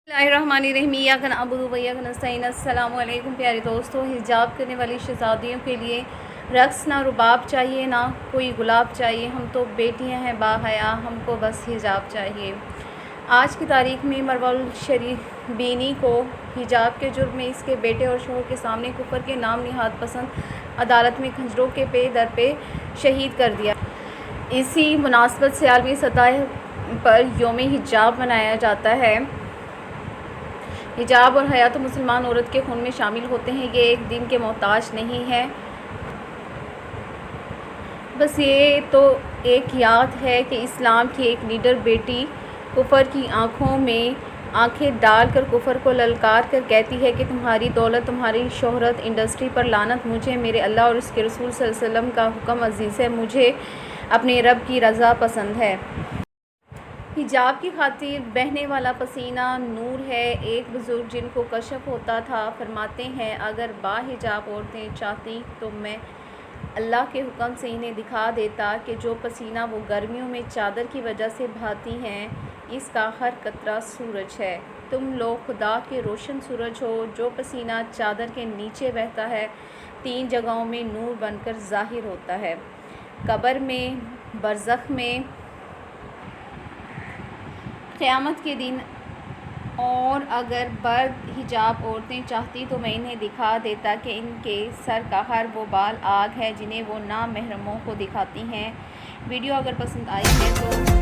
السلام علیکم پیارے دوستوں، حجاب کرنے والی شہزادیوں کے لیے رقص نہ رباب چاہیے، نہ کوئی گلاب چاہیے، ہم تو بیٹیاں ہیں باحیا، ہم کو بس حجاب چاہیے۔ آج کی تاریخ میں مروہ الشریف بینی کو حجاب کے جرم میں اس کے بیٹے اور شوہر کے سامنے کفر کے نام نہاد پسند عدالت میں کھنجروں کے پے در پہ شہید کر دیا۔ اسی مناسبت سے عالمی سطح پر یوم حجاب منایا جاتا ہے۔ حجاب اور حیا تو مسلمان عورت کے خون میں شامل ہوتے ہیں، یہ ایک دن کے محتاج نہیں ہے، بس یہ تو ایک یاد ہے کہ اسلام کی ایک لیڈر بیٹی کفر کی آنکھوں میں آنکھیں ڈال کر کفر کو للکار کر کہتی ہے کہ تمہاری دولت، تمہاری شہرت، انڈسٹری پر لعنت، مجھے میرے اللہ اور اس کے رسول صلی اللہ علیہ وسلم کا حکم عزیز ہے، مجھے اپنے رب کی رضا پسند ہے۔ حجاب کی خاطر بہنے والا پسینہ نور ہے۔ ایک بزرگ جن کو کشف ہوتا تھا فرماتے ہیں، اگر با حجاب عورتیں چاہتی تو میں اللہ کے حکم سے انہیں دکھا دیتا کہ جو پسینہ وہ گرمیوں میں چادر کی وجہ سے بہاتی ہیں، اس کا ہر قطرہ سورج ہے۔ تم لوگ خدا کے روشن سورج ہو، جو پسینہ چادر کے نیچے بہتا ہے، 3 جگہوں میں نور بن کر ظاہر ہوتا ہے، قبر میں، برزخ میں، قیامت کے دن۔ اور اگر برد حجاب عورتیں چاہتی تو میں انہیں دکھا دیتا کہ ان کے سر کا ہر وہ بال آگ ہے جنہیں وہ نامحرموں کو دکھاتی ہیں۔ ویڈیو اگر پسند آئی ہے تو